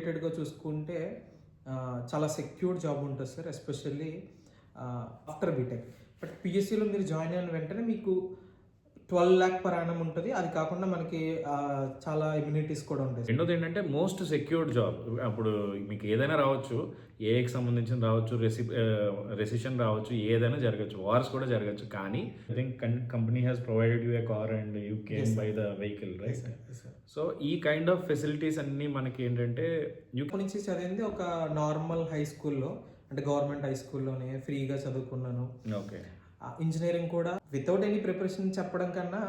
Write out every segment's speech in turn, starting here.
రిలేటెడ్‌గా చూసుకుంటే చాలా సెక్యూర్డ్ జాబ్ ఉంటుంది sir. Especially after BTech. But పీఎస్సీలో మీరు జాయిన్ అయిన వెంటనే మీకు 12,00,000 పర్ యానం ఉంటది. అది కాకుండా మనకి చాలా ఇమ్యూనిటీస్ కూడా ఉంటాయి. రెండోది ఏంటంటే మోస్ట్ సెక్యూర్డ్ జాబ్. అప్పుడు మీకు ఏదైనా రావచ్చు. ఏఐకి సంబంధించింది రావచ్చు, రెసిషన్ రావచ్చు, ఏదైనా జరగచ్చు. వార్స్ కూడా జరగచ్చు. కానీ I think company has provided you a car and you came by the vehicle, right? So ఈ కైండ్ ఆఫ్ ఫెసిలిటీస్ అన్నీ మనకి ఏంటంటే నుంచి చదివింది ఒక నార్మల్ హై స్కూల్లో, అంటే గవర్నమెంట్ హై స్కూల్లోనే ఫ్రీగా చదువుకున్నాను. ఓకే. ఇంజనీరింగ్ కూడా వితౌట్ ఎనీ ప్రిపరేషన్ చెప్పడం కన్నా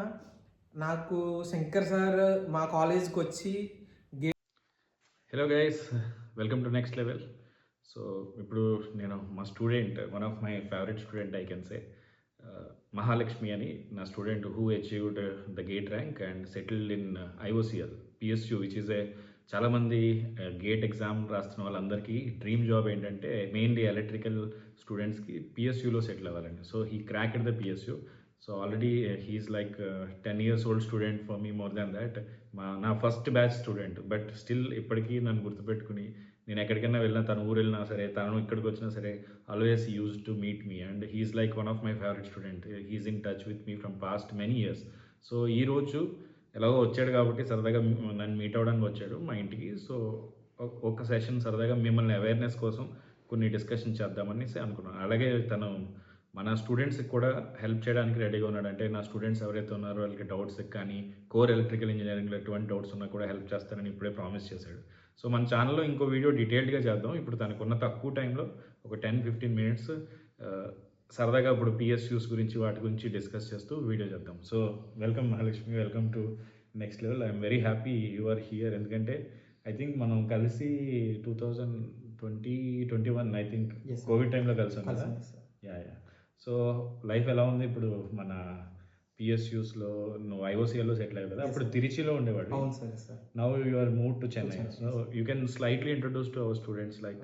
నాకు శంకర్ సార్ మా కాలేజ్కి వచ్చి hello guys, welcome to next level. So ఇప్పుడు నేను మా student, one of my favourite student I can say, Mahalakshmi అని నా student who achieved the gate rank and settled in IOCL PSU which is a చాలామంది gate exam రాస్తున్న వాళ్ళందరికీ dream job ఏంటంటే mainly electrical స్టూడెంట్స్కి పిఎస్యూలో సెటిల్ అవ్వాలండి. So he cracked the PSU. So already he's like 10 years old student for me, more than that. నా first batch student. But still ఇప్పటికీ నన్ను గుర్తుపెట్టుకుని నేను ఎక్కడికైనా వెళ్ళినా, తను ఊరు వెళ్ళినా సరే, తను ఇక్కడికి వచ్చినా సరే, always use to meet me and he's like one of my favourite student. He's in touch with me from past many years. So ఈరోజు ఎలాగో వచ్చాడు కాబట్టి సరదాగా నన్ను మీట్ అవ్వడానికి వచ్చాడు మా ఇంటికి. సో ఒక సెషన్ సరదాగా మిమ్మల్ని అవేర్నెస్ కోసం కొన్ని డిస్కషన్ చేద్దామనేసి అనుకున్నాను. అలాగే తను మన స్టూడెంట్స్కి కూడా హెల్ప్ చేయడానికి రెడీగా ఉన్నాడు. అంటే నా స్టూడెంట్స్ ఎవరైతే ఉన్నారో వాళ్ళకి డౌట్స్ కానీ కోర్ ఎలక్ట్రికల్ ఇంజనీరింగ్లో ఎటువంటి డౌట్స్ ఉన్నా కూడా హెల్ప్ చేస్తానని ఇప్పుడే ప్రామిస్ చేశాడు. సో మన ఛానల్లో ఇంకో వీడియో డీటెయిల్డ్గా చేద్దాం. ఇప్పుడు తనకున్న తక్కువ టైంలో ఒక 10-15 minutes సరదాగా ఇప్పుడు పిఎస్యూస్ గురించి వాటి గురించి డిస్కస్ చేస్తూ వీడియో చేద్దాం. So welcome Mahalakshmi, welcome to next level. I'm very happy you are here. ఎందుకంటే ఐ థింక్ మనం కలిసి 2021 ఐ థింక్ కోవిడ్ టైంలో కలిసాం కదా. యా. సో లైఫ్ ఎలా ఉంది ఇప్పుడు? మన పిఎస్యూస్లో నువ్వు ఐఓసిఎల్లో సెటిల్ అయ్యావు కదా, అప్పుడు తిరుచిలో ఉండేవాడు. అవును sir. Now you are move to Chennai. So you can slightly introduce to our students like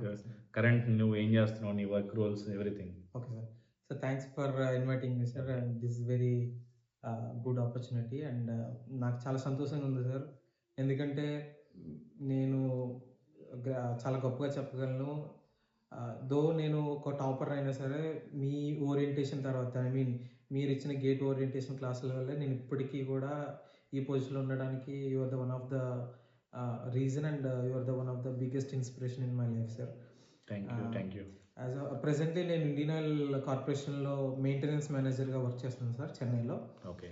current నువ్వు ఏం చేస్తున్నావు, నీ work roles, everything. Okay sir. So thanks for inviting me sir, and this very good opportunity. And నాకు చాలా సంతోషంగా ఉంది sir. ఎందుకంటే నేను చాలా గొప్పగా చెప్పగలను. దో నేను ఒక టాపర్ అయినా సరే, మీ ఓరియంటేషన్ తర్వాత, ఐ మీన్ మీరు ఇచ్చిన గేట్ ఓరియంటేషన్ క్లాసుల వల్ల నేను ఇప్పటికీ కూడా ఈ పొజిషన్లో ఉండడానికి you are the one of the reason, and you are the one of the biggest inspiration in my life sir. Thank you. Presently నేను ఇండియన్ ఆయిల్ కార్పొరేషన్లో మెయింటెనెన్స్ మేనేజర్గా వర్క్ చేస్తున్నాను సార్, చెన్నైలో. ఓకే.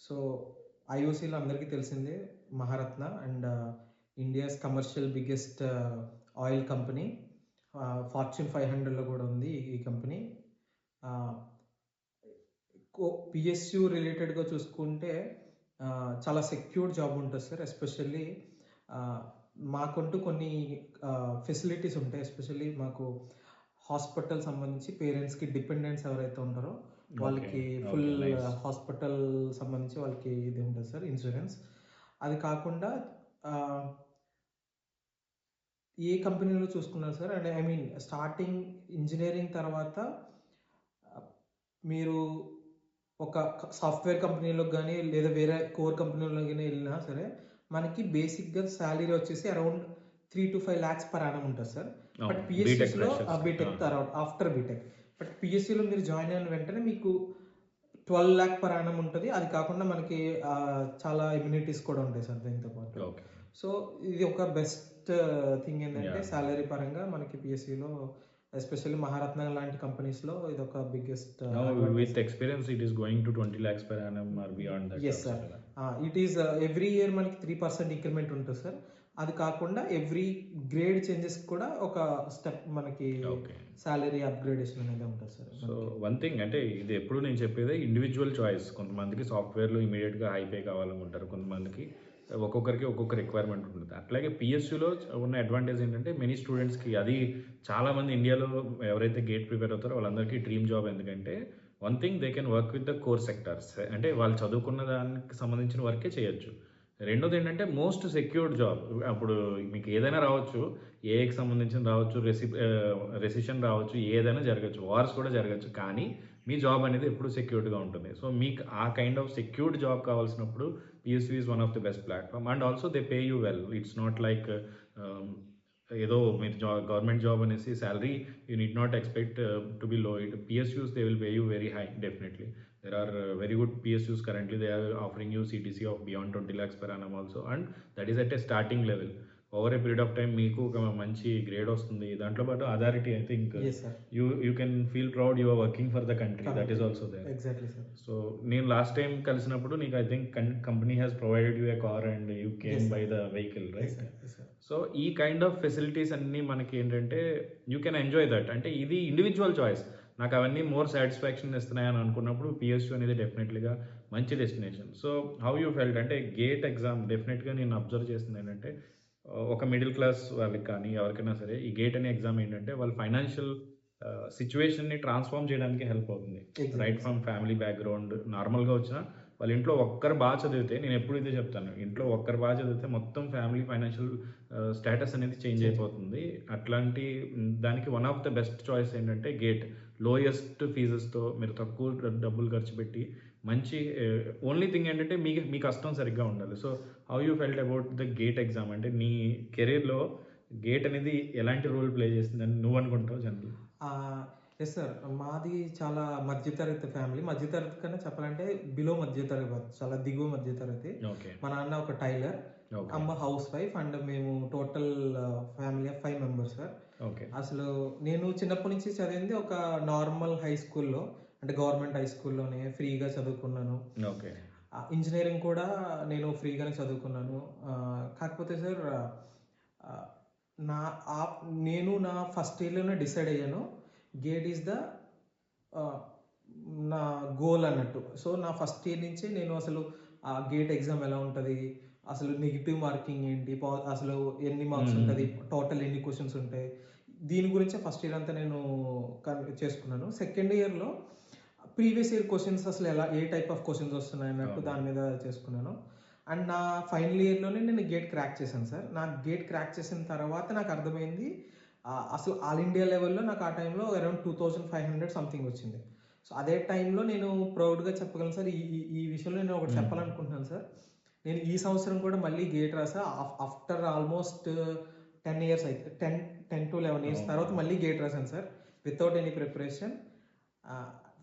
సో ఐఓసీలో అందరికీ తెలిసిందే, Maharatna and India's commercial biggest oil company. Fortune 500లో కూడా ఉంది ఈ కంపెనీ. పిఎస్యూ రిలేటెడ్గా చూసుకుంటే చాలా సెక్యూర్డ్ జాబ్ ఉంటుంది సార్. ఎస్పెషల్లీ మాకంటూ కొన్ని ఫెసిలిటీస్ ఉంటాయి. ఎస్పెషల్లీ మాకు హాస్పిటల్ సంబంధించి పేరెంట్స్కి డిపెండెంట్స్ ఎవరైతే ఉంటారో వాళ్ళకి ఫుల్ హాస్పిటల్ సంబంధించి వాళ్ళకి ఇది ఉంటుంది సార్, ఇన్సూరెన్స్. అది కాకుండా ఏ కంపెనీలో చూసుకున్నారు సార్, అంటే ఐ మీన్ స్టార్టింగ్ ఇంజనీరింగ్ తర్వాత మీరు ఒక సాఫ్ట్వేర్ కంపెనీలో కానీ లేదా వేరే కోర్ కంపెనీలో కానీ వెళ్ళినా సరే, మనకి బేసిక్గా శాలరీ వచ్చేసి around 3 to 5 lakhs per annum ఉంటుంది సార్. బట్ పిఎస్సీలో బీటెక్ తర్వాత ఆఫ్టర్ బీటెక్. బట్ పిఎస్సీలో మీరు జాయిన్ అయిన వెంటనే మీకు 12,00,000 పర్ యానం ఉంటుంది. అది కాకుండా మనకి చాలా ఇమ్యూనిటీస్ కూడా ఉంటాయి సార్ దీంతో పాటు. సో ఇది ఒక బెస్ట్ థింగ్ ఏంటంటే శాలరీ పరంగా మనకి పిఎస్సీలో, ఎస్పెషల్లీ మహారత్న లాంటి కంపెనీస్లో ఇది ఒక biggest. With experience it is going to 20 lakhs per annum or beyond that. Yes sir. It is every year మనకి 3% ఇంక్రిమెంట్ ఉంటుంది సార్. అది కాకుండా ఎవ్రీ గ్రేడ్ చేంజెస్ కూడా ఒక స్టెప్ మనకి సాలరీ అప్గ్రేడేషన్ అనేది ఉంటుంది సార్. సో వన్ థింగ్ అంటే ఇది ఎప్పుడు నేను చెప్పేది ఇండివిజువల్ చాయిస్. కొంతమందికి సాఫ్ట్వేర్లో ఇమీడియట్గా హై పే కావాలనుకుంటారు, కొంతమందికి ఒక్కొక్కరికి ఒక్కొక్క రిక్వైర్మెంట్ ఉంటుంది. అట్లాగే పిఎస్యూలో ఉన్న అడ్వాంటేజ్ ఏంటంటే మెనీ స్టూడెంట్స్కి, అది చాలామంది ఇండియాలో ఎవరైతే గేట్ ప్రిపేర్ అవుతారో వాళ్ళందరికీ డ్రీమ్ జాబ్. ఎందుకంటే one thing they can work with the core sectors, అంటే వాళ్ళు చదువుకున్న దానికి సంబంధించిన వర్కే చేయొచ్చు. రెండోది ఏంటంటే మోస్ట్ సెక్యూర్డ్ జాబ్. అప్పుడు మీకు ఏదైనా రావచ్చు, ఏఐకి సంబంధించిన రావచ్చు, రెసిషన్ రావచ్చు, ఏదైనా జరగచ్చు, వార్స్ కూడా జరగచ్చు. కానీ మీ జాబ్ అనేది ఎప్పుడు సెక్యూర్డ్గా ఉంటుంది. సో మీకు ఆ కైండ్ ఆఫ్ సెక్యూర్డ్ జాబ్ కావాల్సినప్పుడు PSU is one of the best platform. And also they pay you well. It's not like ఏదో మీరు గవర్నమెంట్ జాబ్ అనేసి salary you need not expect to be low. PSUs they will pay you very high definitely. There are very good PSUs currently. They are offering you CTC of beyond 20 lakhs per annum also, and that is at a starting level. Over a period of time మీకు ఒక మంచి grade వస్తుంది. దాంట్లో పాటు authority I think yes sir, you can feel proud you are working for the country. That is also there. Exactly sir. So నేను last time కలిసినప్పుడు నీకు I think company has provided you a car and you came by the vehicle, right? So ఈ kind of facilities అన్నీ మనకి ఏంటంటే you can enjoy that. అంటే ఇది individual choice. నాకు అవన్నీ మోర్ సాటిస్ఫాక్షన్ ఇస్తున్నాయని అనుకున్నప్పుడు పిఎస్యూ అనేది డెఫినెట్లీగా మంచి destination. So how you felt? అంటే గేట్ ఎగ్జామ్ డెఫినెట్గా నేను అబ్జర్వ్ చేస్తుంది ఏంటంటే ఒక మిడిల్ క్లాస్ వాళ్ళకి కానీ ఎవరికైనా సరే ఈ గేట్ అనే ఎగ్జామ్ ఏంటంటే వాళ్ళ ఫైనాన్షియల్ సిచ్యువేషన్ని ట్రాన్స్ఫార్మ్ చేయడానికి హెల్ప్ అవుతుంది. రైట్ ఫ్రమ్ ఫ్యామిలీ బ్యాక్గ్రౌండ్ నార్మల్గా వచ్చిన వాళ్ళ ఇంట్లో ఒక్కరు బాగా చదివితే, నేను ఎప్పుడు ఇదే చెప్తాను, ఇంట్లో ఒక్కరు బాగా చదివితే మొత్తం ఫ్యామిలీ ఫైనాన్షియల్ స్టేటస్ అనేది చేంజ్ అయిపోతుంది. అట్లాంటి దానికి one of the best choice ఏంటంటే గేట్. లోయెస్ట్ ఫీజెస్తో మీరు తక్కువ డబ్బులు ఖర్చు పెట్టి మంచి ఓన్లీ థింగ్ ఏంటంటే మీ కష్టం సరిగ్గా ఉండాలి. So how you felt about the gate exam? అంటే నీ కెరీర్లో గేట్ అనేది ఎలాంటి రోల్ ప్లే చేస్తుందని నువ్వు అనుకుంటావు జనరల్? ఎస్ సార్, మాది చాలా మధ్యతరగతి ఫ్యామిలీ. మధ్యతరగతి కన్నా చెప్పాలంటే బిలో మధ్యతరగతి, చాలా దిగువ మధ్యతరగతి. ఓకే. మా నాన్న ఒక టైలర్, అమ్మ హౌస్ వైఫ్, అండ్ మేము total family of 5 members sir. Okay. అసలు నేను చిన్నప్పటి నుంచి చదివింది ఒక నార్మల్ హై స్కూల్లో, అంటే గవర్నమెంట్ హై స్కూల్లోనే ఫ్రీగా చదువుకున్నాను. ఓకే. ఇంజనీరింగ్ కూడా నేను ఫ్రీగానే చదువుకున్నాను. కాకపోతే సార్ నా నేను నా ఫస్ట్ ఇయర్లోనే డిసైడ్ అయ్యాను గేట్ ఈజ్ ద నా గోల్ అన్నట్టు. సో నా ఫస్ట్ ఇయర్ నుంచి నేను అసలు ఆ గేట్ ఎగ్జామ్ ఎలా ఉంటుంది, అసలు నెగిటివ్ మార్కింగ్ ఏంటి, అసలు ఎన్ని మార్క్స్ ఉంటుంది, టోటల్ ఎన్ని క్వశ్చన్స్ ఉంటాయి, దీని గురించే ఫస్ట్ ఇయర్ అంతా నేను చేసుకున్నాను. సెకండ్ ఇయర్లో ప్రీవియస్ ఇయర్ క్వశ్చన్స్ అసలు ఎలా, ఏ టైప్ ఆఫ్ క్వశ్చన్స్ వస్తున్నాయి అన్నట్టు దాని మీద చేసుకున్నాను. అండ్ నా ఫైనల్ ఇయర్లోనే నేను గేట్ క్రాక్ చేశాను సార్. నాకు గేట్ క్రాక్ చేసిన తర్వాత నాకు అర్థమైంది అసలు ఆల్ ఇండియా లెవెల్లో నాకు ఆ టైంలో అరౌండ్ 2500 సంథింగ్ వచ్చింది. సో అదే టైంలో నేను ప్రౌడ్గా చెప్పగలను సార్. ఈ విషయంలో నేను ఒకటి చెప్పాలనుకుంటున్నాను సార్. నేను ఈ సంవత్సరం కూడా మళ్ళీ గేట్ రాసా. ఆఫ్టర్ ఆల్మోస్ట్ 10 years అయితే 10 to 11 years తర్వాత మళ్ళీ గేట్ రాశాను sir, without any preparation.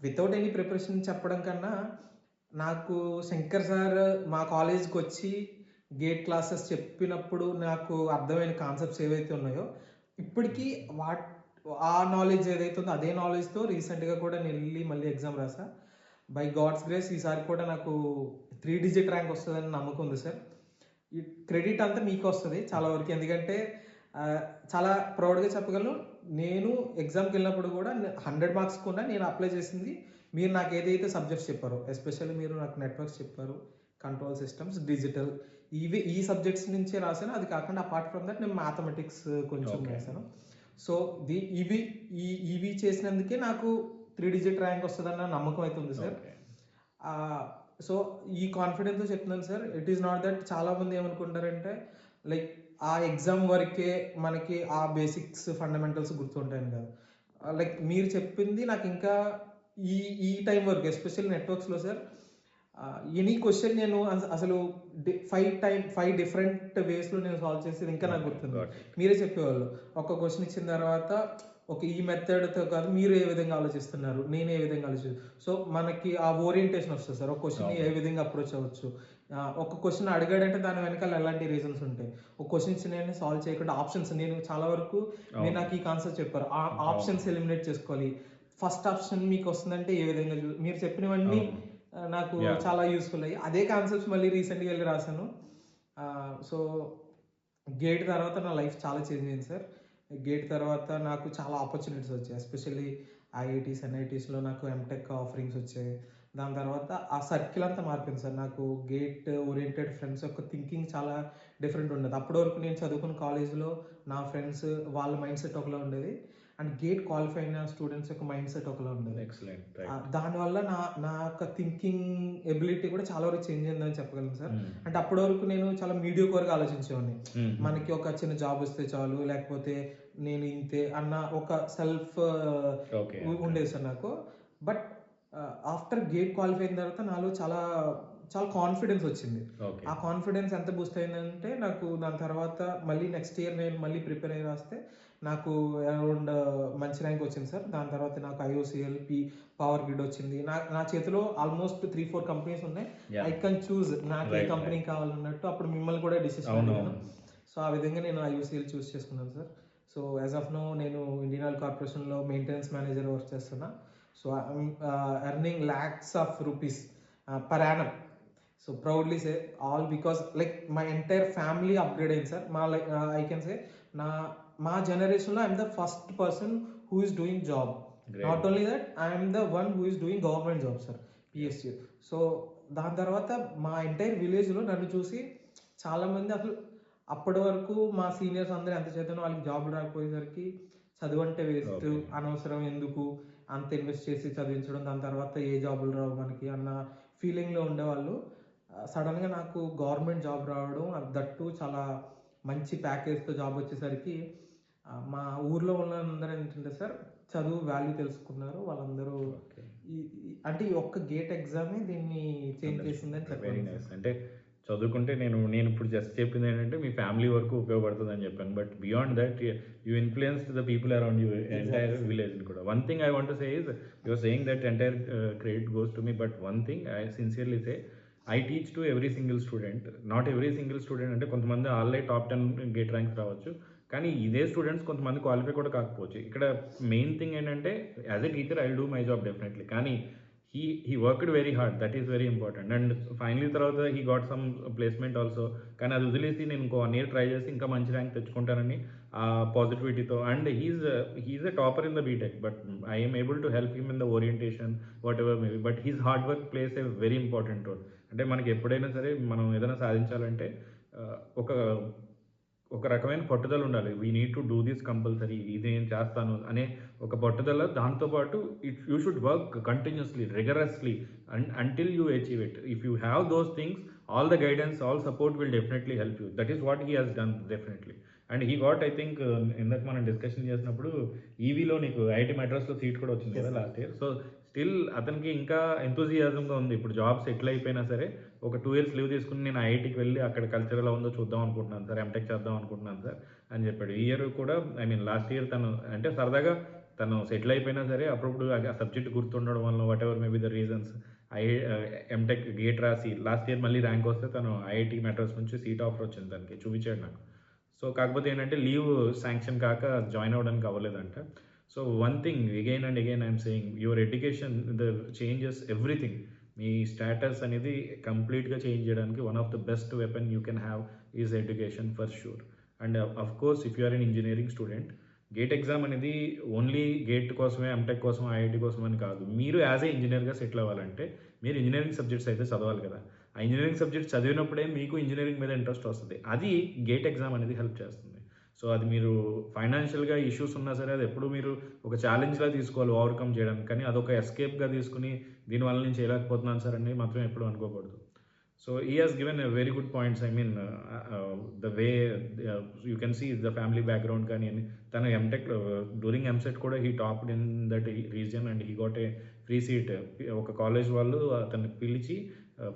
Without any preparation చెప్పడం కన్నా, నాకు శంకర్ సార్ మా కాలేజ్కి వచ్చి గేట్ క్లాసెస్ చెప్పినప్పుడు నాకు అర్థమైన కాన్సెప్ట్స్ ఏవైతే ఉన్నాయో ఇప్పటికీ ఆ నాలెడ్జ్ ఏదైతే ఉందో అదే నాలెడ్జ్తో రీసెంట్గా కూడా నేను వెళ్ళి మళ్ళీ ఎగ్జామ్ రాసా. బై గాడ్స్ గ్రేస్ ఈసారి కూడా నాకు 3 digit ర్యాంక్ వస్తుందని నమ్మకం ఉంది సార్. ఈ క్రెడిట్ అంతా మీకు వస్తుంది చాలా వరకు, ఎందుకంటే చాలా ప్రౌడ్గా చెప్పగలను. నేను ఎగ్జామ్కి వెళ్ళినప్పుడు కూడా 100 మార్క్స్ కూడా నేను అప్లై చేసింది మీరు నాకు ఏదైతే సబ్జెక్ట్స్ చెప్పారో, ఎస్పెషల్లీ మీరు నాకు నెట్వర్క్స్ చెప్పారు, కంట్రోల్ సిస్టమ్స్, డిజిటల్, ఈ సబ్జెక్ట్స్ నుంచే రాశాను. అది కాకుండా అపార్ట్ ఫ్రమ్ దట్ నేను మ్యాథమెటిక్స్ కొంచెం రాశాను. సో ఇవి చేసినందుకే నాకు 3 digit ర్యాంక్ వస్తుందన్న నమ్మకం అయితే ఉంది సార్. సో ఈ కాన్ఫిడెన్స్తో చెప్తున్నాను sir. It is not that చాలా మంది ఏమనుకుంటారంటే లైక్ ఆ ఎగ్జామ్ వరకే మనకి ఆ బేసిక్స్ ఫండమెంటల్స్ గుర్తుంటాయని కాదు. లైక్ మీరు చెప్పింది నాకు ఇంకా ఈ టైం వరకు, ఎస్పెషల్లీ నెట్వర్క్స్లో సార్, ఎనీ క్వశ్చన్ నేను అసలు 5 different వేస్లో నేను సాల్వ్ చేసేది ఇంకా నాకు గుర్తుంది. మీరే చెప్పేవాళ్ళు ఒక క్వశ్చన్ ఇచ్చిన తర్వాత ఒక ఈ మెథడ్తో కాదు, మీరు ఏ విధంగా ఆలోచిస్తున్నారు, నేను ఏ విధంగా ఆలోచిస్తాను. సో మనకి ఆ ఓరియంటేషన్ వస్తుంది సార్. ఒక క్వశ్చన్ ఏ విధంగా అప్రోచ్ అవ్వచ్చు, ఒక క్వశ్చన్ అడిగాడంటే దాని వెనకాల ఎలాంటి రీజన్స్ ఉంటాయి. ఒక క్వశ్చన్స్ నేను సాల్వ్ చేయకుండా ఆప్షన్స్, నేను చాలా వరకు మీరు నాకు ఈ కాన్సెప్ట్ చెప్పారు, ఆ ఆప్షన్స్ ఎలిమినేట్ చేసుకోవాలి. ఫస్ట్ ఆప్షన్ మీకు వస్తుందంటే ఏ విధంగా మీరు చెప్పినవన్నీ నాకు చాలా యూస్ఫుల్ అయ్యి అదే కాన్సెప్ట్స్ మళ్ళీ రీసెంట్గా వెళ్ళి రాశాను. సో గేట్ తర్వాత నా లైఫ్ చాలా చేంజ్ అయింది సార్. గేట్ తర్వాత నాకు చాలా ఆపర్చునిటీస్ వచ్చాయి, ఎస్పెషల్లీ ఐఐటీస్, ఎన్ఐటీస్లో నాకు ఎంటెక్ ఆఫరింగ్స్ వచ్చాయి. దాని తర్వాత ఆ సర్కిల్ అంతా మారిపోయింది సార్. నాకు గేట్ ఓరియంటెడ్ ఫ్రెండ్స్ యొక్క థింకింగ్ చాలా డిఫరెంట్ ఉండేది. అప్పటి వరకు నేను చదువుకున్న కాలేజ్లో నా ఫ్రెండ్స్ వాళ్ళ మైండ్ సెట్ ఒకలా ఉండేది, అండ్ గేట్ క్వాలిఫై అయిన స్టూడెంట్స్ యొక్క మైండ్ సెట్ ఒకలా ఉండేది. ఎక్సలెంట్. దానివల్ల నా యొక్క థింకింగ్ ఎబిలిటీ కూడా చాలా వరకు చేంజ్ అయిందని చెప్పగలను సార్. అంటే అప్పటి వరకు నేను చాలా మీడియోకర్గా ఆలోచించేవాడిని. మనకి ఒక చిన్న జాబ్ వస్తే చాలు, లేకపోతే నేను ఇంతే అన్న ఒక సెల్ఫ్ ఉండేది సార్ నాకు. బట్ ఆఫ్టర్ గేట్ క్వాలిఫై అయిన తర్వాత నాలో చాలా చాలా కాన్ఫిడెన్స్ వచ్చింది. ఓకే. ఆ కాన్ఫిడెన్స్ ఎంత బూస్ట్ అయిందంటే నాకు దాని తర్వాత మళ్ళీ నెక్స్ట్ ఇయర్ నేను మళ్ళీ ప్రిపేర్ అయ్యి రాస్తే నాకు అరౌండ్ మంచి ర్యాంక్ వచ్చింది సార్. దాని తర్వాత నాకు ఐఓసిఎల్, పవర్ గ్రిడ్ వచ్చింది. నా చేతిలో ఆల్మోస్ట్ 3-4 కంపెనీస్ ఉన్నాయి. ఐ కెన్ చూజ్ నాకు ఏ రైట్, కంపెనీ రైట్. కావాలన్నట్టు అప్పుడు మిమ్మల్ని కూడా డిసిషన్ అడిగాను. అవునవును. సో ఆ విధంగా నేను ఐఓసిఎల్ చూస్ చేసుకున్నాను sir. So as of now నేను ఇండియన్ ఆయిల్ కార్పొరేషన్లో మెయింటెనెన్స్ మేనేజర్ వర్క్ చేస్తున్నా. So I'm earning lakhs of rupees per annum. So proudly say all because like my entire family upgrade అయింది sir. మా like I can say మా జనరేషన్లో I'm the first person who is doing job. Great. Not only that I'm the one who is doing government job sir, PSU. So దాని తర్వాత మా entire విలేజ్లో నన్ను చూసి చాలామంది అసలు అప్పటి వరకు మా సీనియర్స్ అందరూ ఎంత చేద్దానో వాళ్ళకి జాబ్ రాకపోయేసరికి చదువు అంటే వేస్ట్, Okay. అనవసరం, ఎందుకు అంత ఇన్వెస్ట్ చేసి చదివించడం, దాని తర్వాత ఏ జాబులు రావు మనకి అన్న ఫీలింగ్లో ఉండేవాళ్ళు. సడన్గా నాకు గవర్నమెంట్ జాబ్ రావడం, దట్టు చాలా మంచి ప్యాకేజ్తో జాబ్ వచ్చేసరికి మా ఊర్లో వాళ్ళందరూ ఏంటంటే సార్ చదువు వాల్యూ తెలుసుకున్నారు. వాళ్ళందరూ ఓకే. అంటే ఈ ఒక్క గేట్ ఎగ్జామే దీన్ని చేంజ్ చేసిందని వెరీ చెప్పాలి నైస్. సార్. అంటే చదువుకుంటే నేను ఇప్పుడు జస్ట్ చెప్పింది ఏంటంటే మీ ఫ్యామిలీ వరకు ఉపయోగపడుతుంది అని చెప్పాను. But beyond that you influenced the people around you, entire village కూడా. One thing I want to say is you are saying that entire credit goes to me. But one thing I sincerely say I teach to every single student. Not every single student అంటే కొంతమంది already top 10 gate ranks రావచ్చు, కానీ ఇదే students కొంతమంది qualify కూడా కాకపోవచ్చు. ఇక్కడ main thing ఏంటంటే as a teacher I will do my job definitely, కానీ he worked very hard, that is very important. And finally తర్వాత he got some placement also, కానీ అది వదిలేసి నేను ఇంకో 1 year ట్రై చేసి ఇంకా మంచి ర్యాంక్ తెచ్చుకుంటానని ఆ పాజిటివిటీతో. And he's a topper in the BTech, but I'm able to help him in the orientation what ever maybe. But his hard work plays a very important role. అంటే మనకి ఎప్పుడైనా సరే మనం ఏదైనా సాధించాలంటే ఒక రకమైన పట్టుదల ఉండాలి. We need to do this compulsory, ఇది నేను చేస్తాను అనే ఒక పట్టుదల. దాంతోపాటు you should work continuously, rigorously until you achieve it. If you have those things, all the guidance, all support will definitely help you. That is what he has done definitely. And he got, I think ఇందాక మనం discussion చేసినప్పుడు ఈవీలో నీకు IIT మెడ్రాస్లో seat కూడా వచ్చింది కదా last year. So still అతనికి ఇంకా ఎంతూజియాజంగా ఉంది. ఇప్పుడు జాబ్ సెటిల్ అయిపోయినా సరే ఒక 2 years లీవ్ తీసుకుని నేను ఐఐటికి వెళ్ళి అక్కడ కల్చర్ ఎలా ఉందో చూద్దాం అనుకుంటున్నాను సార్, ఎంటెక్ చేద్దాం అనుకుంటున్నాను సార్ అని చెప్పాడు. ఈ ఇయర్ కూడా, ఐ మీన్ లాస్ట్ ఇయర్ తను అంటే సరదాగా తను సెటిల్ అయిపోయినా సరే అప్పుడప్పుడు ఆ సబ్జెక్ట్ గుర్తుండడం వల్ల what ever maybe the reasons MTech GATE రాసి లాస్ట్ ఇయర్ మళ్ళీ ర్యాంక్ వస్తే తను ఐఐటి మెడ్రాస్ నుంచి సీట్ ఆఫర్ వచ్చింది తనకి, చూపించాడు నాకు. సో కాకపోతే ఏంటంటే లీవ్ శాంక్షన్ కాక జాయిన్ అవ్వడానికి అవ్వలేదంట. So one thing again and again I'm saying, your education the changes everything. మీ స్టేటస్ అనేది కంప్లీట్గా చేంజ్ చేయడానికి one of the best weapon you can have is education for sure. And of course if you are an engineering student, GATE exam అనేది only GATE కోసమే, MTech కోసం, IIT కోసం అని కాదు. మీరు యాజ్ ఏ ఇంజనీర్గా సెటిల్ అవ్వాలంటే మీరు ఇంజనీరింగ్ సబ్జెక్ట్స్ అయితే చదవాలి కదా. ఆ ఇంజనీరింగ్ సబ్జెక్ట్స్ చదివినప్పుడే మీకు ఇంజనీరింగ్ మీద ఇంట్రెస్ట్ వస్తుంది. అది గేట్ ఎగ్జామ్ అనేది హెల్ప్ చేస్తుంది. సో అది మీరు ఫైనాన్షియల్గా ఇష్యూస్ ఉన్నా సరే అది ఎప్పుడు మీరు ఒక ఛాలెంజ్లా తీసుకోవాలి ఓవర్కమ్ చేయడానికి, కానీ అదొక ఎస్కేప్గా తీసుకుని దీనివల్ల నేను చేయలేకపోతున్నాను సార్ అని మాత్రం ఎప్పుడు అనుకోకూడదు. So he has given a very good points. I mean the way you can see the family background కానీ తన ఎంటెక్ డ్యూరింగ్ ఎంసెట్ కూడా he topped in that region and he got a free seat. ఒక college వాళ్ళు అతన్ని పిలిచి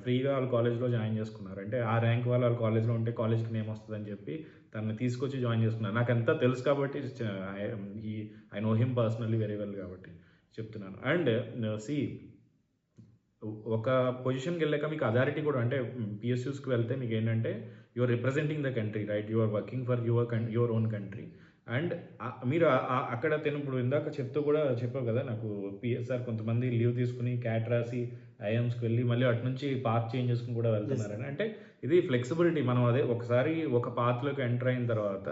ఫ్రీగా వాళ్ళ కాలేజ్లో జాయిన్ చేసుకున్నారు. అంటే ఆ ర్యాంక్ వాళ్ళు వాళ్ళ కాలేజ్లో ఉంటే కాలేజ్కి నేమ్ వస్తుందని చెప్పి తనని తీసుకొచ్చి జాయిన్ చేసుకున్నారు. నాకు అంతా తెలుసు కాబట్టి I know him personally very well కాబట్టి చెప్తున్నాను. అండ్ సి ఒక పొజిషన్కి వెళ్ళాక మీకు అథారిటీ కూడా, అంటే పిఎస్యూస్కి వెళ్తే మీకు ఏంటంటే you are representing the country, right? You are working for your own country. And మీరు అక్కడ ఇప్పుడు ఇందాక చెప్తూ కూడా చెప్పావు కదా నాకు, పిఎస్ఆర్ కొంతమంది లీవ్ తీసుకుని క్యాట్ రాసి ఐఎమ్స్కి వెళ్ళి మళ్ళీ అటు నుంచి పాత్ చేంజ్ చేసుకుని కూడా వెళ్తున్నారని. అంటే ఇది ఫ్లెక్సిబిలిటీ. మనం అదే ఒకసారి ఒక పాత్లోకి ఎంటర్ అయిన తర్వాత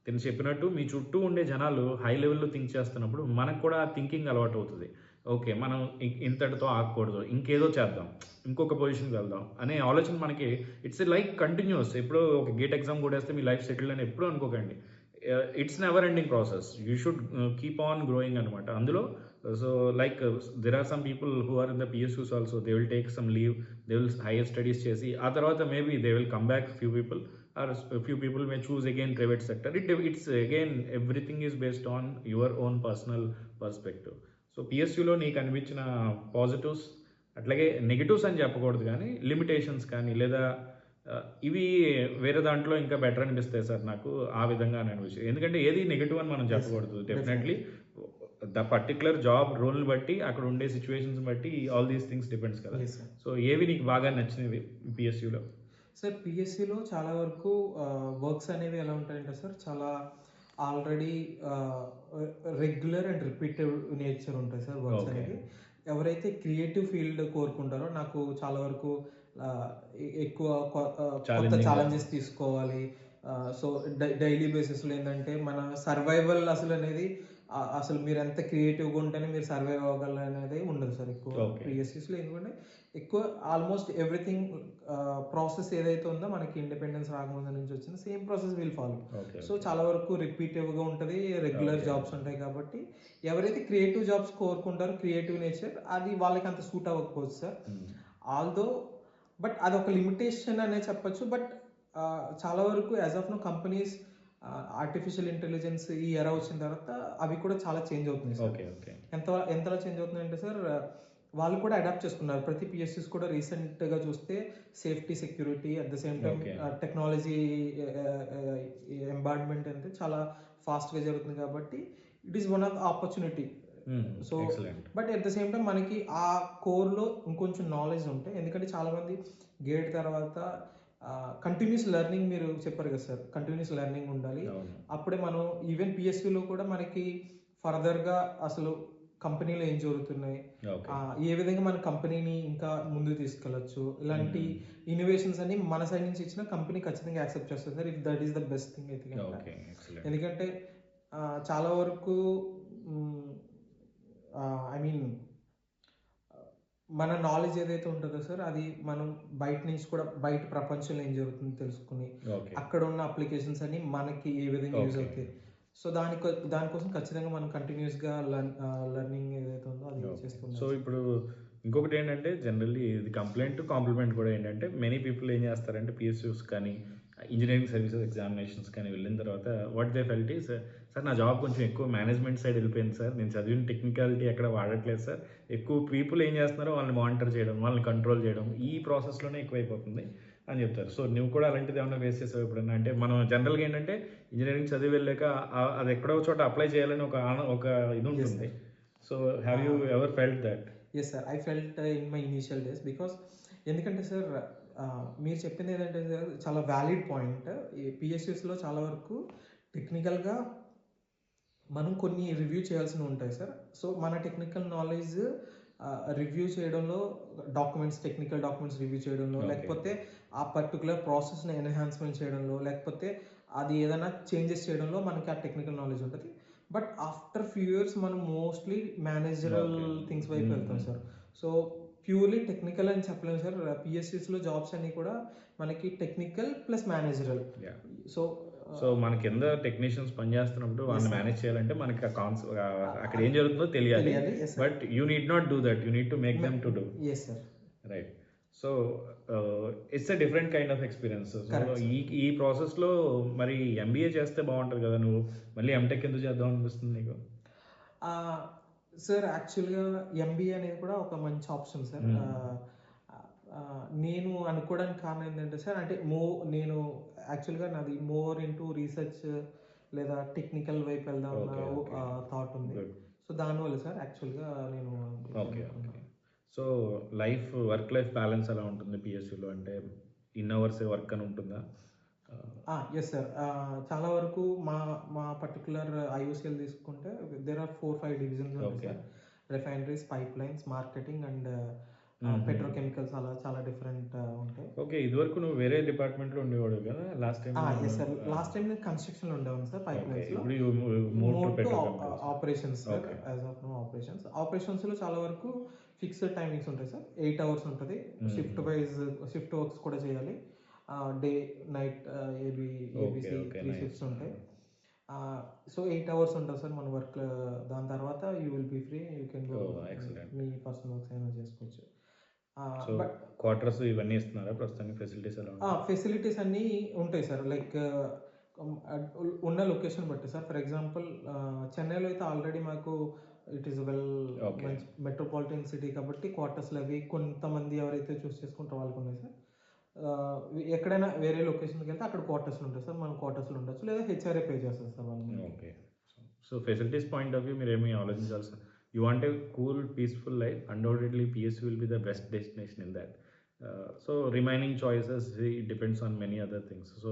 తిని చెప్పినట్టు మీ చుట్టూ ఉండే జనాలు హై లెవెల్లో థింక్ చేస్తున్నప్పుడు మనకు కూడా ఆ థింకింగ్ అలవాటు అవుతుంది. ఓకే, మనం ఇంతటితో ఆగకూడదు, ఇంకేదో చేద్దాం, ఇంకొక పొజిషన్కి వెళ్దాం అనే ఆలోచన మనకి ఇట్స్ లైక్ కంటిన్యూస్. ఎప్పుడో ఒక గేట్ ఎగ్జామ్ కూడా వేస్తే మీ లైఫ్ సెటిల్ అని ఎప్పుడూ అనుకోకండి. It's never ending process. You should keep on growing అనమాట అందులో. So like there are some people who are in the PSUs also, they will take some leave, they will higher studies చేసి ఆ తర్వాత maybe they will come back few people, or few people may choose again private sector. It's again everything is based on your own personal perspective. So పిఎస్యూలో నీకు అనిపించిన positives అట్లాగే negatives అని చెప్పకూడదు కానీ లిమిటేషన్స్ కానీ లేదా ఇవి వేరే దాంట్లో ఇంకా బెటర్ అనిపిస్తాయి సార్ నాకు ఆ విధంగా అని అనిపిస్తుంది. ఎందుకంటే ఏది నెగిటివ్ అని మనం Yes, sir. చెప్పకూడదు. Definitely Definitely. The particular job రోల్ని బట్టి అక్కడ ఉండే సిచ్యువేషన్స్ బట్టి ఆల్ దీస్ థింగ్స్ డిపెండ్స్ కదా. Yes, sir. సో ఏవి నీకు బాగా నచ్చినవి పిఎస్యూలో? సార్ పిఎస్సిలో చాలా వరకు వర్క్స్ అనేవి ఎలా ఉంటాయంటే సార్ చాలా already regular and repeated nature ఉంటాయి సార్ వర్క్స్ ఓకే. అనేవి. ఎవరైతే క్రియేటివ్ ఫీల్డ్ కోరుకుంటారో నాకు చాలా వరకు ఎక్కువ కొత్త Challenging గా. ఛాలెంజెస్ తీసుకోవాలి. సో డైలీ బేసిస్లో ఏంటంటే మన సర్వైవల్ అసలు అనేది అసలు మీరు ఎంత క్రియేటివ్గా ఉంటేనే మీరు సర్వైవ్ అవ్వగలరు అనేది ఉండదు సార్ ఎక్కువ Okay. పిఎస్సిస్లో. ఎందుకంటే ఎక్కువ ఆల్మోస్ట్ ఎవ్రీథింగ్ ప్రాసెస్ ఏదైతే ఉందో మనకి ఇండిపెండెన్స్ రాకముందు నుంచి వచ్చింది same process will follow. Okay. So చాలా వరకు రిపీటివ్గా ఉంటుంది, రెగ్యులర్ Okay. జాబ్స్ ఉంటాయి. కాబట్టి ఎవరైతే క్రియేటివ్ జాబ్స్ కోరుకుంటారో క్రియేటివ్ నేచర్ అది వాళ్ళకి అంత సూట్ అవ్వకపోవచ్చు సార్. ఆల్దో బట్ అదొక లిమిటేషన్ అనే చెప్పొచ్చు. బట్ చాలా వరకు as of no companies artificial intelligence ఈ ఎరా వచ్చిన తర్వాత అవి కూడా చాలా చేంజ్ అవుతున్నాయి సార్. ఓకే. ఓకే. ఎంతలా చేంజ్ అవుతున్నాయంటే సార్ వాళ్ళు కూడా అడాప్ట్ చేసుకున్నారు. ప్రతి పిఎస్సిస్ కూడా రీసెంట్గా చూస్తే safety, security at the same time Okay. Technology ఎంబార్మెంట్ అంటే చాలా ఫాస్ట్గా జరుగుతుంది. కాబట్టి it is one of opportunity. So excellent. But at the same time మనకి ఆ కోర్లో ఇంకొంచెం నాలెడ్జ్ ఉంటే, ఎందుకంటే చాలామంది గేట్ తర్వాత కంటిన్యూస్ లెర్నింగ్ మీరు చెప్పారు కదా సార్, కంటిన్యూస్ లెర్నింగ్ ఉండాలి. అవును. అప్పుడే మనం ఈవెన్ పిఎస్సిలో కూడా మనకి ఫర్దర్గా అసలు కంపెనీలో ఏం జరుగుతున్నాయి, ఓకే. ఏ విధంగా మన కంపెనీని ఇంకా ముందుకు తీసుకెళ్ళచ్చు, ఇలాంటి ఇన్నోవేషన్స్ అన్ని మన సైడ్ నుంచి ఇచ్చిన కంపెనీ ఖచ్చితంగా యాక్సెప్ట్ చేస్తుంది sir. If that is the best thing I think. Okay. Excellent. ఎందుకంటే చాలా వరకు ఐ మీన్ మన నాలెడ్జ్ ఏదైతే ఉంటుందో సార్ అది మనం బయట నుంచి కూడా బయట ప్రపంచంలో ఏం జరుగుతుందో తెలుసుకుని ఓకే. అక్కడ ఉన్న అప్లికేషన్స్ అన్ని మనకి ఏ విధంగా యూజ్ Okay. అవుతాయి. సో దానికోసం ఖచ్చితంగా మనం కంటిన్యూస్గా లెర్నింగ్ ఏదైతే ఉందో అది సో చేస్తున్నాం. ఇప్పుడు ఇంకొకటి ఏంటంటే జనరల్లీ ఇది కంప్లైంట్ కాంప్లిమెంట్ కూడా ఏంటంటే మెనీ పీపుల్ ఏం చేస్తారంటే పిఎస్యూస్ కానీ ఇంజనీరింగ్ సర్వీసెస్ ఎగ్జామినేషన్స్ కానీ వెళ్ళిన తర్వాత what they felt is sir నా జాబ్ కొంచెం ఎక్కువ మేనేజ్మెంట్ సైడ్ వెళ్ళిపోయింది సార్, నేను చదివిన టెక్నికాలిటీ ఎక్కడ వాడట్లేదు సార్, ఎక్కువ పీపుల్ ఏం చేస్తున్నారో వాళ్ళని మానిటర్ చేయడం, వాళ్ళని కంట్రోల్ చేయడం ఈ ప్రాసెస్లోనే ఎక్కువైపోతుంది అని చెప్తారు. సో నువ్వు కూడా అలాంటిది ఏమైనా ఫేస్ చేసావు ఎప్పుడన్నా? అంటే మనం జనరల్గా ఏంటంటే ఇంజనీరింగ్ చదివి వెళ్ళాక అది ఎక్కడో చోట అప్లై చేయాలని ఒక ఇది ఉంటుంది. So have you ever felt that? Yes sir, I felt in my initial days because ఎందుకంటే సార్ మీరు చెప్పింది ఏంటంటే సార్ చాలా వ్యాలిడ్ పాయింట్. ఈ పిఎస్యూస్లో చాలా వరకు టెక్నికల్గా మనం కొన్ని రివ్యూ చేయాల్సి ఉంటాయి సార్. సో మన టెక్నికల్ నాలెడ్జ్ రివ్యూ చేయడంలో టెక్నికల్ డాక్యుమెంట్స్ రివ్యూ చేయడంలో, Okay. లేకపోతే ఆ పర్టికులర్ ప్రాసెస్ని ఎన్హాన్స్మెంట్ చేయడంలో, లేకపోతే అది ఏదైనా చేంజెస్ చేయడంలో మనకి ఆ టెక్నికల్ నాలెడ్జ్ ఉంటుంది. బట్ ఆఫ్టర్ ఫ్యూ ఇయర్స్ మనం మోస్ట్లీ మేనేజరల్ Okay. థింగ్స్ వైపు వెళ్తాం సార్. సో ప్యూర్లీ టెక్నికల్ అని చెప్పలేము సార్. పిఎస్సిస్లో జాబ్స్ అన్నీ కూడా మనకి technical plus managerial. Yeah. So so మన కింద టెక్నీషియన్స్ పనిచేస్తున్నప్పుడు వాళ్ళని Yes, sir. మేనేజ్ చేయాలంటే మనకి అక్కడ ఏం జరుగుతుందో తెలియాలి. yes sir. But you need not do that, you need to make them to do. Yes sir. Right. So it's a different kind of experience. So Correct, sir. ఈ ప్రాసెస్లో మరి MBA చేస్తే బాగుంటుంది కదా, నువ్వు మళ్ళీ ఎంటెక్ ఎందుకు చేద్దాం అనిపిస్తుంది నీకు? సార్ యాక్చువల్గా ఎంబీఏ అనేది కూడా ఒక మంచి ఆప్షన్ సార్. నేను అనుకోవడానికి కారణం ఏంటంటే సార్, అంటే నేను యాక్చువల్గా నాది మోర్ ఇంటూ రీసెర్చ్ లేదా టెక్నికల్ వైపు వెళ్దాం Okay, okay. థాట్ ఉంది. Good. సో దానివల్ల సార్ యాక్చువల్గా నేను okay. Okay. So work life balance ఎలా ఉంటుంది పిఎస్యూలో? అంటే ఇన్ అవర్స్ వర్క్ అని ఉంటుందా? Yes sir. చాలా వరకు మా పర్టికులర్ ఐఓసిఎల్ తీసుకుంటే దేర్ ఆర్ 4-5 డివిజన్స్ ఉంటాయి Okay. Sir. Refineries, pipelines, marketing and petrochemicals అలా చాలా డిఫరెంట్ ఉంటాయి. ఓకే. ఇదివరకు నువ్వు వేరే డిపార్ట్మెంట్లో ఉండేవాడు కదా last time? Yes sir, last time నేను కన్స్ట్రక్షన్లో ఉండేవాను సార్, పైప్ లైన్స్లో. ఇప్పుడు you moved to petrochemicals. Operations sir. Okay. As of no ఆపరేషన్స్లో చాలా వరకు ఫిక్స్డ్ టైమింగ్స్ ఉంటాయి సార్. 8 hours ఉంటుంది. షిఫ్ట్ వర్క్స్ కూడా చేయాలి. Day night ABC Okay, 3 nice. Shifts ఉంటాయి. సో 8 hours ఉంటుంది సార్ మన వర్క్. దాని తర్వాత you will be free, you can go Oh, excellent. మీ పర్సనల్ వర్క్స్ అయినా చేసుకోవచ్చు. సో బట్ క్వార్టర్స్ ఇవన్నీ ఇస్తున్నారా ప్రస్తుతానికి? ఫెసిలిటీస్ ఎలా ఉంటాయి? ఫెసిలిటీస్ అన్నీ ఉంటాయి సార్. లైక్ ఉన్న లొకేషన్ బట్టి సార్. ఫర్ ఎగ్జాంపుల్ చెన్నైలో అయితే ఆల్రెడీ మాకు ఇట్ ఈస్ వెల్ Okay. మంచి మెట్రోపాలిటన్ సిటీ కాబట్టి క్వార్టర్స్లో అవి కొంతమంది ఎవరైతే చూస్ చేసుకుంటారో వాళ్ళకు ఉన్నాయి సార్. ఎక్కడైనా వేరే లొకేషన్కి వెళ్తే అక్కడ క్వార్టర్స్లో ఉంటాయి సార్, మనం క్వార్టర్స్లో ఉండొచ్చు, లేదా హెచ్ఆర్ఏ పే చేస్తారు సార్ వాళ్ళు. Okay. So facilities point of view మీరేమీ ఆలోచించాల్సిన, you want a cool peaceful life, undoubtedly PSU will be the best destination in that. So remaining choices it depends on many other things. So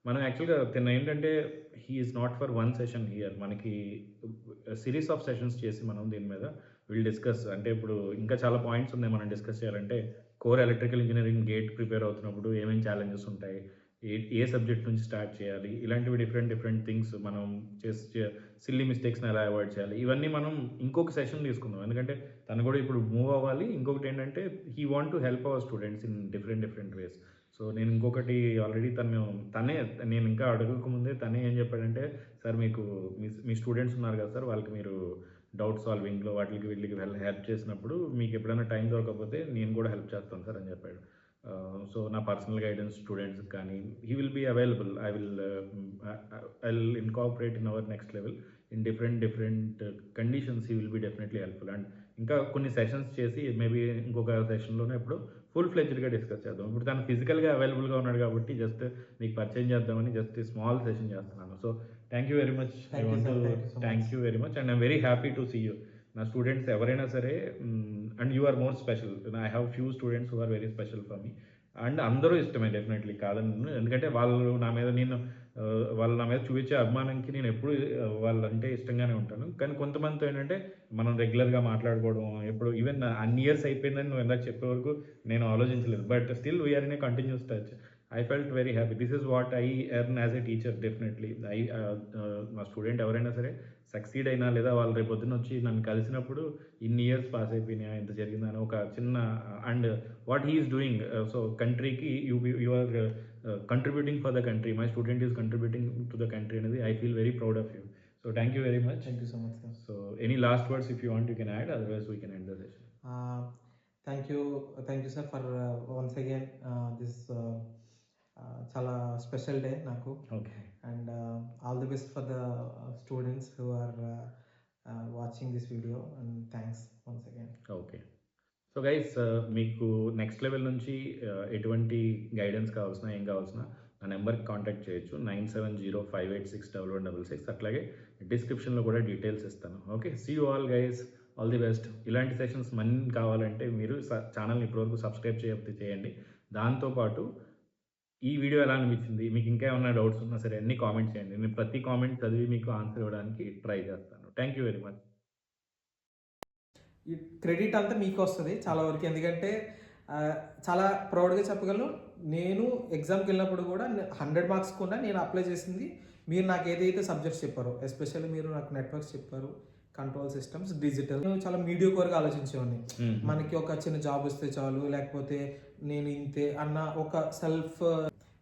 మనం యాక్చువల్గా తిన్న ఏంటంటే he is not for one session here, మనకి series of sessions చేసి మనం దీని మీద will discuss. అంటే ఇప్పుడు ఇంకా చాలా పాయింట్స్ ఉన్నాయి మనం డిస్కస్ చేయాలంటే. Core electrical engineering gate prepare అవుతున్నప్పుడు ఏమేమి ఛాలెంజెస్ ఉంటాయి, ఏ సబ్జెక్ట్ నుంచి స్టార్ట్ చేయాలి, ఇలాంటివి డిఫరెంట్ థింగ్స్ మనం సిల్లీ మిస్టేక్స్ని ఎలా అవాయిడ్ చేయాలి, ఇవన్నీ మనం ఇంకొక సెషన్ తీసుకుందాం. ఎందుకంటే తను కూడా ఇప్పుడు మూవ్ అవ్వాలి. ఇంకొకటి ఏంటంటే he want to help our students in different ways. So నేను ఇంకొకటి ఆల్రెడీ నేను ఇంకా అడగకముందే తనే ఏం చెప్పాడంటే, సార్ మీకు మీ స్టూడెంట్స్ ఉన్నారు కదా సార్, వాళ్ళకి మీరు డౌట్ సాల్వింగ్లో వాటికి వీళ్ళకి హెల్ప్ చేసినప్పుడు మీకు ఎప్పుడైనా టైం దొరకకపోతే నేను కూడా హెల్ప్ చేస్తాను సార్ అని చెప్పాడు. సో నా పర్సనల్ గైడెన్స్ స్టూడెంట్స్కి కానీ he will be available. I will incorporate in our next level in different conditions. He will be definitely helpful. And ఇంకా కొన్ని సెషన్స్ చేసి మేబీ ఇంకొక సెషన్లోనే ఇప్పుడు ఫుల్ ఫ్లెడ్జ్డ్గా డిస్కస్ చేద్దాం. ఇప్పుడు తను ఫిజికల్గా అవైలబుల్గా ఉన్నాడు కాబట్టి జస్ట్ మీకు పరిచయం చేద్దామని జస్ట్ స్మాల్ సెషన్ చేస్తున్నాను. So thank you very much. I Thank you, want sir. To Thank you so thank much. You very much and I'm very happy to see you. నా స్టూడెంట్స్ ఎవరైనా సరే, and you are more special. I have few students who are very special for me. And అందరూ ఇష్టమే definitely, కాదని. ఎందుకంటే వాళ్ళు నా మీద చూపించే అభిమానంకి నేను ఎప్పుడు వాళ్ళంటే ఇష్టంగానే ఉంటాను. కానీ కొంతమందితో ఏంటంటే మనం రెగ్యులర్గా మాట్లాడుకోవడం, ఎప్పుడు ఈవెన్ అన్ని ఇయర్స్ అయిపోయిందని నువ్వు ఎందాక చెప్పే వరకు నేను ఆలోచించలేదు. But still we're in a continuous touch. I felt very happy. This is what I earn as a teacher definitely. మా స్టూడెంట్ ఎవరైనా సరే సక్సీడ్ అయినా, లేదా వాళ్ళు రేపు పొద్దున వచ్చి నన్ను కలిసినప్పుడు ఇన్ని ఇయర్స్ పాస్ అయిపోయినా, ఇంత జరిగిందని ఒక చిన్న, and what he is doing, so కంట్రీకి you are contributing for the country. My student is contributing to the country అనేది I feel very proud of you. So thank you very much. Thank you so much, sir. So any last words if you want you can add, otherwise we can end the session. Thank you sir for once again this చాలా special day నాకు. Okay. And all the best for the students who are watching this video, and thanks once again. Okay. So guys, మీకు next level నుంచి ఎటువంటి guidance కావాల్సిన, ఏం కావాల్సిన నా నెంబర్కి కాంటాక్ట్ చేయొచ్చు. 9705861166. అట్లాగే డిస్క్రిప్షన్లో కూడా డీటెయిల్స్ ఇస్తాను. Okay, see you all guys, all the best. ఇలాంటి సెషన్స్ మనీ కావాలంటే మీరు ఛానల్ని ఇప్పటివరకు సబ్స్క్రైబ్ చేయండి. దాంతోపాటు ఈ వీడియో ఎలా అనిపించింది, మీకు ఇంకా ఏమైనా డౌట్స్ ఉన్నా సరే అన్ని కామెంట్ చేయండి. నేను ప్రతి కామెంట్ చదివి మీకు ఆన్సర్ ఇవ్వడానికి ట్రై చేస్తాను. Thank you very much. ఈ క్రెడిట్ అంతా మీకు వస్తుంది చాలా వరకు. ఎందుకంటే చాలా ప్రౌడ్గా చెప్పగలను, నేను ఎగ్జామ్కి వెళ్ళినప్పుడు కూడా 100 మార్క్స్ కూడా నేను అప్లై చేసింది మీరు నాకు ఏదైతే సబ్జెక్ట్స్ చెప్పారో, ఎస్పెషల్లీ మీరు నాకు నెట్వర్క్స్ చెప్పారు, కంట్రోల్ సిస్టమ్స్, డిజిటల్. నేను చాలా మీడియోకర్గా ఆలోచించేవాడిని. మనకి ఒక చిన్న జాబ్ వస్తే చాలు, లేకపోతే నేను ఇంతే అన్న ఒక self.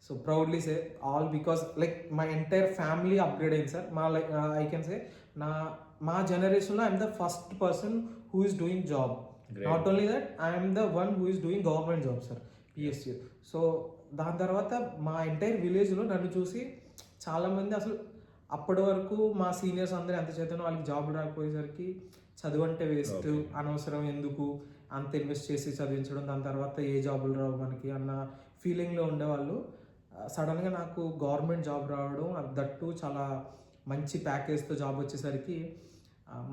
So proudly say all because like my entire family upgrade అయింది సార్. ఐ కెన్ సే మా జనరేషన్లో I'm the first person who is doing job. Not only that, I'm the one who is doing government job sir, PSU. So దాని తర్వాత మా entire విలేజ్లో నన్ను చూసి చాలామంది, అసలు అప్పటి వరకు మా సీనియర్స్ అందరూ ఎంత చేతనో వాళ్ళకి జాబ్ రాకపోయేసరికి చదువు అంటే వేస్ట్, అనవసరం, ఎందుకు అంత ఇన్వెస్ట్ చేసి చదివించడం, దాని తర్వాత ఏ జాబులు రావు మనకి అన్న ఫీలింగ్లో ఉండేవాళ్ళు. సడన్గా నాకు గవర్నమెంట్ జాబ్ రావడం, దట్టు చాలా మంచి ప్యాకేజ్తో జాబ్ వచ్చేసరికి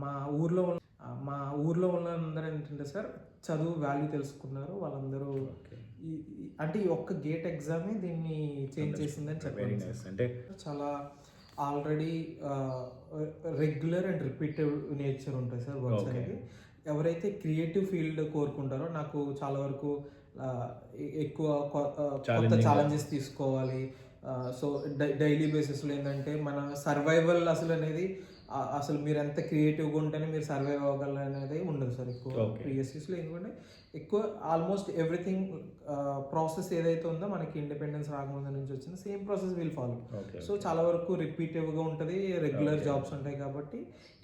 మా ఊర్లో ఉన్న అందరూ ఏంటంటే సార్ చదువు వాల్యూ తెలుసుకున్నారు. వాళ్ళందరూ అంటే ఈ ఒక్క గేట్ ఎగ్జామే దీన్ని చేంజ్ చేసిందని చెప్పారు. అంటే చాలా already regular and repeated nature ఉంటుంది సార్ వర్క్స్ అనేది. ఎవరైతే క్రియేటివ్ ఫీల్డ్ కోరుకుంటారో, నాకు చాలా వరకు ఎక్కువ కొత్త ఛాలెంజెస్ తీసుకోవాలి. సో డైలీ బేసిస్లో ఏంటంటే మన సర్వైవల్ అసలు మీరు ఎంత క్రియేటివ్గా ఉంటేనే మీరు సర్వైవ్ అవ్వగలరు అనేది ఉండదు సార్ ఎక్కువ పిఎస్సీస్లో. ఎందుకంటే ఎక్కువ ఆల్మోస్ట్ ఎవ్రీథింగ్ ప్రాసెస్ ఏదైతే ఉందో మనకి ఇండిపెండెన్స్ రాకముందు నుంచి వచ్చిన same process will follow. So చాలా వరకు రిపీటివ్గా ఉంటుంది, రెగ్యులర్ జాబ్స్ ఉంటాయి. కాబట్టి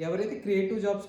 ఎవరైతే క్రియేటివ్ జాబ్స్